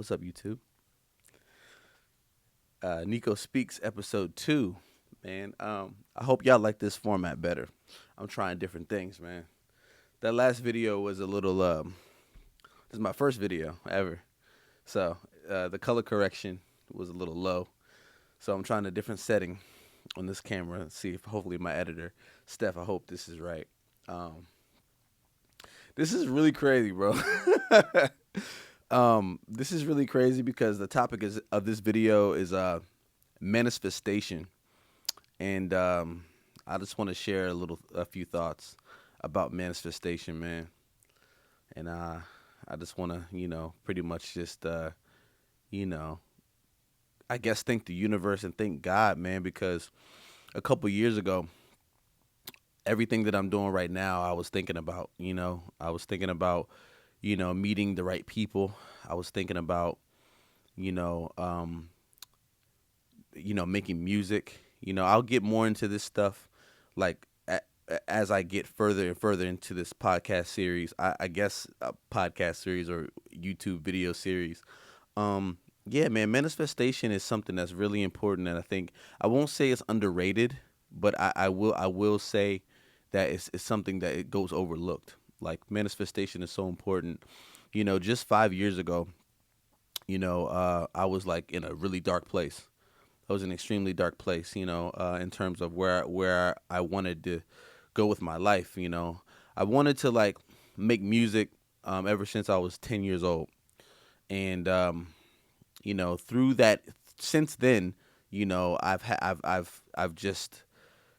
What's up, YouTube? Nico Speaks, episode 2. Man, I hope y'all like this format better. I'm trying different things, man. That last video was a little, this is my first video ever. So, the color correction was a little low. So, I'm trying a different setting on this camera and see if hopefully my editor, Steph, I hope this is right. Um, this is really crazy, bro. This is really crazy because the topic of this video is manifestation, and I just want to share a few thoughts about manifestation, man. And I just want to, pretty much just, you know, I guess thank the universe and thank God, man, because a couple years ago, everything that I'm doing right now, I was thinking about, I was thinking about, meeting the right people. I was thinking about, you know, um, making music. I'll get more into this stuff, like as I get further and further into this podcast series. I guess a podcast series or YouTube video series. Yeah, man, manifestation is something that's really important, and I think I won't say it's underrated, but I will say that it's something that it goes overlooked. Like manifestation is so important. Just 5 years ago, I was like in a really dark place. I was in an extremely dark place, in terms of where I wanted to go with my life. I wanted to like make music ever since I was 10 years old, and through that, since then, I've just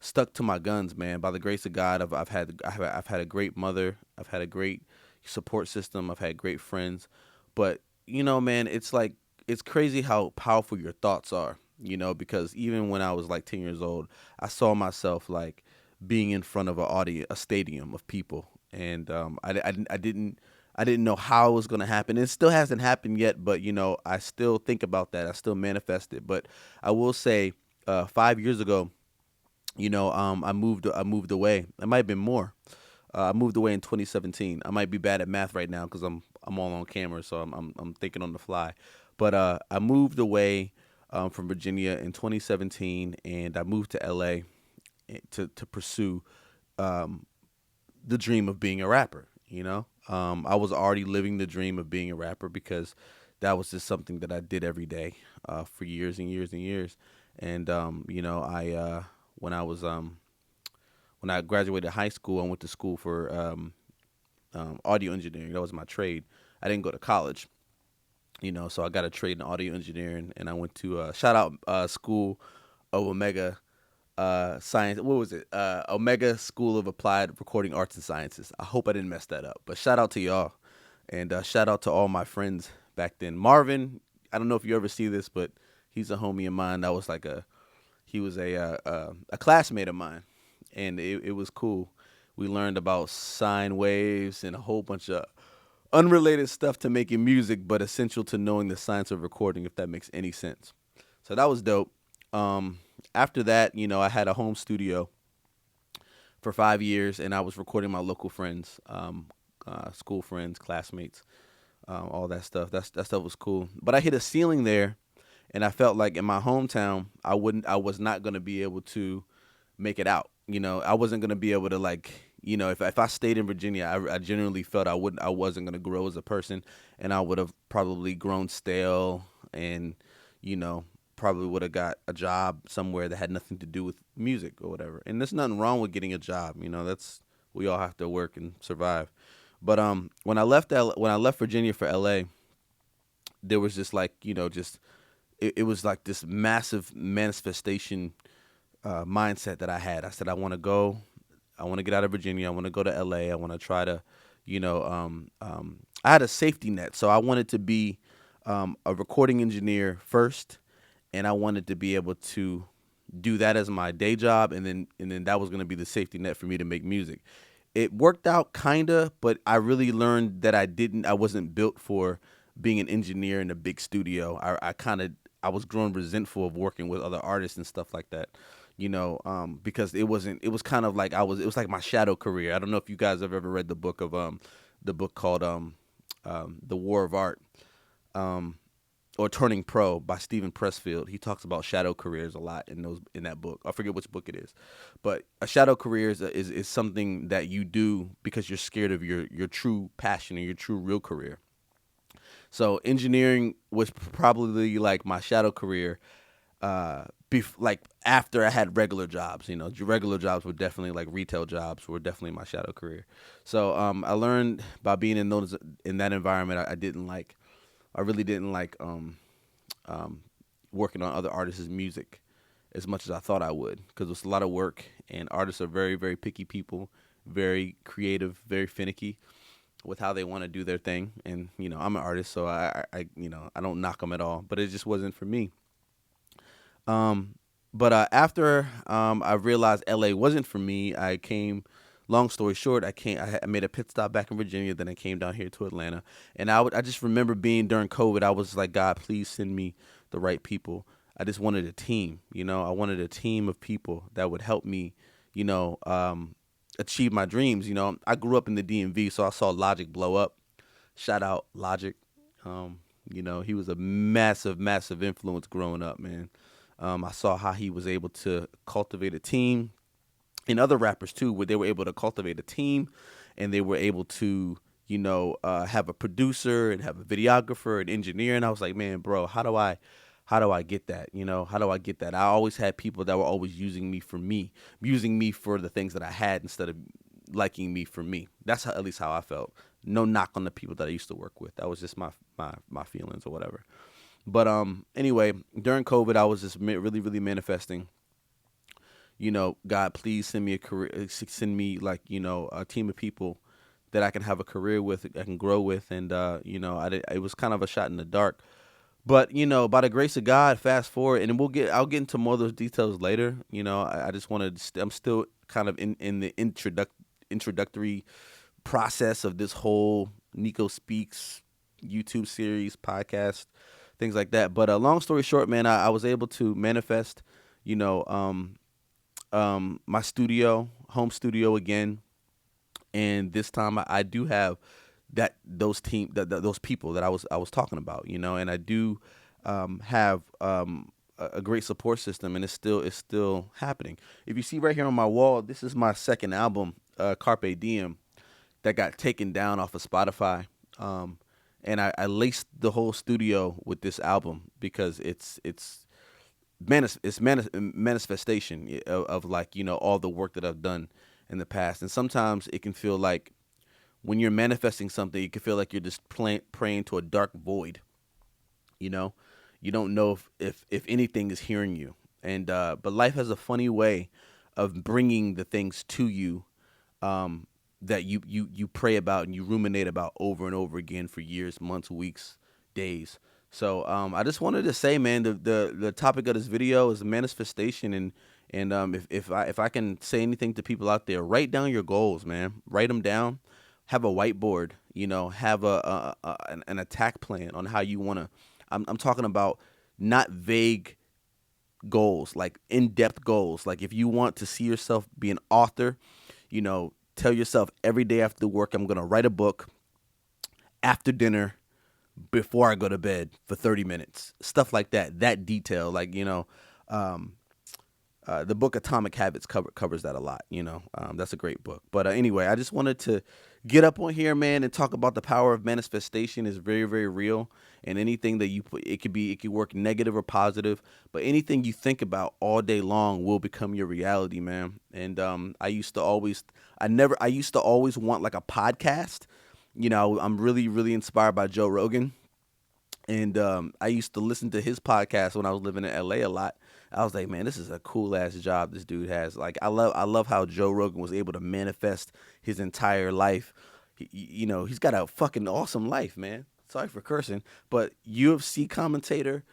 stuck to my guns, man. By the grace of God, I've had a great mother. I've had a great support system. I've had great friends, but man, it's like it's crazy how powerful your thoughts are. Because even when I was like 10 years old, I saw myself like being in front of a stadium of people, and I didn't know how it was gonna happen. It still hasn't happened yet, but I still think about that. I still manifest it. But I will say, 5 years ago, I moved away. It might have been more. I moved away in 2017. I might be bad at math right now because I'm all on camera, so I'm thinking on the fly. But I moved away from Virginia in 2017, and I moved to LA to pursue um, the dream of being a rapper. I was already living the dream of being a rapper because that was just something that I did every day for years and years and years. And I when I was when I graduated high school, I went to school for audio engineering. That was my trade. I didn't go to college, so I got a trade in audio engineering, and I went to shout out school of Omega Science. What was it? Omega School of Applied Recording Arts and Sciences. I hope I didn't mess that up, but shout out to y'all, and shout out to all my friends back then. Marvin, I don't know if you ever see this, but he's a homie of mine. That was like he was a classmate of mine, and it was cool. We learned about sine waves and a whole bunch of unrelated stuff to making music, but essential to knowing the science of recording, if that makes any sense. So that was dope. After that, I had a home studio for 5 years, and I was recording my local friends, school friends, classmates, all that stuff. That stuff was cool. But I hit a ceiling there, and I felt like in my hometown, I was not gonna be able to make it out. I wasn't gonna be able to like, if I stayed in Virginia, I genuinely felt I wasn't gonna grow as a person, and I would have probably grown stale, and you know, probably would have got a job somewhere that had nothing to do with music or whatever. And there's nothing wrong with getting a job. That's we all have to work and survive. But when I left Virginia for LA, there was just like, just it was like this massive manifestation mindset that I had. I said, I want to go. I want to get out of Virginia. I want to go to LA. I want to try to, I had a safety net. So I wanted to be a recording engineer first, and I wanted to be able to do that as my day job, and then that was going to be the safety net for me to make music. It worked out kinda, but I really learned that I wasn't built for being an engineer in a big studio. I was growing resentful of working with other artists and stuff like that. Because it was kind of like it was like my shadow career. I don't know if you guys have ever read the book called The War of Art. or Turning Pro by Steven Pressfield. He talks about shadow careers a lot in that book. I forget which book it is, but a shadow career is something that you do because you're scared of your true passion and your true real career. So engineering was probably like my shadow career. Like after I had regular jobs, regular jobs were definitely like retail jobs were definitely my shadow career. So I learned by being in that environment. I really didn't like um, working on other artists' music as much as I thought I would, because it was a lot of work, and artists are very, very picky people, very creative, very finicky with how they want to do their thing. And I'm an artist, so I don't knock them at all, but it just wasn't for me. Um, but after I realized LA wasn't for me, I came. Long story short, I made a pit stop back in Virginia. Then I came down here to Atlanta, and I just remember being during COVID. I was like, God, please send me the right people. I just wanted a team. I wanted a team of people that would help me. You know, um, Achieve my dreams. I grew up in the DMV, so I saw Logic blow up. Shout out Logic. Um, he was a massive, massive influence growing up, man. I saw how he was able to cultivate a team, and other rappers too, where they were able to cultivate a team, and they were able to, have a producer and have a videographer and engineer. And I was like, man, bro, how do I get that? How do I get that? I always had people that were always using me for the things that I had instead of liking me for me. That's at least how I felt. No knock on the people that I used to work with. That was just my feelings or whatever. But anyway, during COVID, I was just really, really manifesting. God, please send me a career, send me like a team of people that I can have a career with, I can grow with, and it was kind of a shot in the dark. But by the grace of God, fast forward, and I'll get into more of those details later. I just wanted, I'm still kind of in the introductory process of this whole Nico Speaks YouTube series, podcast, things like that. But long story short, man, I was able to manifest, you know, um, my home studio again, and this time I do have those people that I was talking about, and I do have a great support system, and it's still happening. If you see right here on my wall, this is my second album, Carpe Diem, that got taken down off of Spotify. And I laced the whole studio with this album because it's manifestation of like all the work that I've done in the past. And sometimes it can feel like when you're manifesting something, it can feel like you're just praying to a dark void. You know, you don't know if anything is hearing you. And but life has a funny way of bringing the things to you, um, that you pray about and you ruminate about over and over again for years, months, weeks, days. So I just wanted to say, man, the topic of this video is manifestation, and if I can say anything to people out there, write down your goals, man. Write them down. Have a whiteboard. Have an attack plan on how you want to. I'm talking about not vague goals, like in-depth goals. Like if you want to see yourself be an author, tell yourself every day after work, I'm going to write a book after dinner before I go to bed for 30 minutes. Stuff like that. That detail, like, um, the book Atomic Habits covers that a lot. That's a great book. But anyway, I just wanted to get up on here, man, and talk about the power of manifestation is very, very real. And anything that you put, it could work negative or positive, but anything you think about all day long will become your reality, man. And I used to always want like a podcast. I'm really, really inspired by Joe Rogan. And I used to listen to his podcast when I was living in LA a lot. I was like, man, this is a cool ass job this dude has. Like, I love how Joe Rogan was able to manifest his entire life. He's got a fucking awesome life, man. Sorry for cursing, but UFC commentator,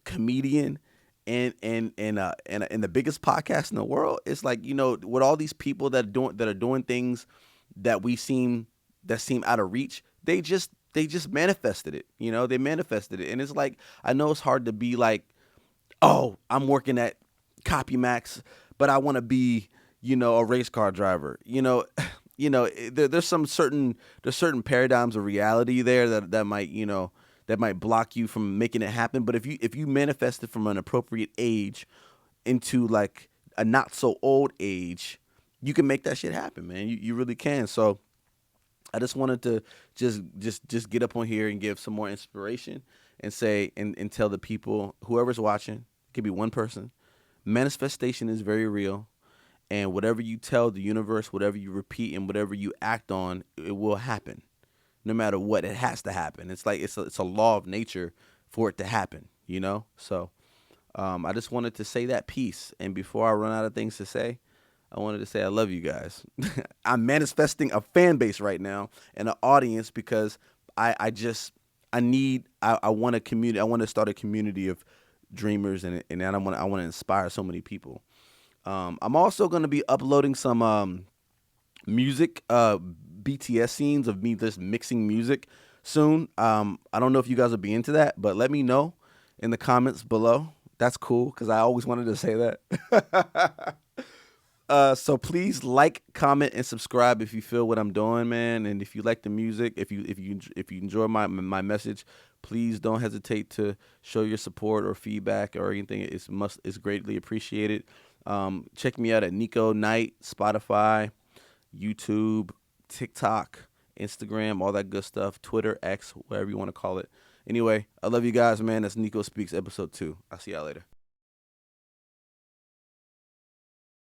comedian, and the biggest podcast in the world. It's like, with all these people that are doing things that seem out of reach, they just manifested it. They manifested it. And it's like, I know it's hard to be like, oh, I'm working at CopyMax, but I want to be, a race car driver. There's certain paradigms of reality there that might, that might block you from making it happen. But if you manifest it from an appropriate age into like a not so old age, you can make that shit happen, man. You really can. So I just wanted to just get up on here and give some more inspiration and say and tell the people, whoever's watching, it could be one person, manifestation is very real, and whatever you tell the universe, whatever you repeat, and whatever you act on, it will happen. No matter what, it has to happen. It's like it's a law of nature for it to happen. So I just wanted to say that piece, and before I run out of things to say, I wanted to say I love you guys. I'm manifesting a fan base right now and an audience because I just I want a community. I want to start a community of dreamers, and I want to inspire so many people. I'm also going to be uploading some music, BTS scenes of me just mixing music soon. I don't know if you guys will be into that, but let me know in the comments below. That's cool because I always wanted to say that. So please like, comment, and subscribe if you feel what I'm doing, man. And if you like the music, if you enjoy my message, please don't hesitate to show your support or feedback or anything. It's greatly appreciated. Check me out at Nico Knight, Spotify, YouTube, TikTok, Instagram, all that good stuff, Twitter, X, whatever you want to call it. Anyway, I love you guys, man. That's Nico Speaks, episode 2. I'll see y'all later.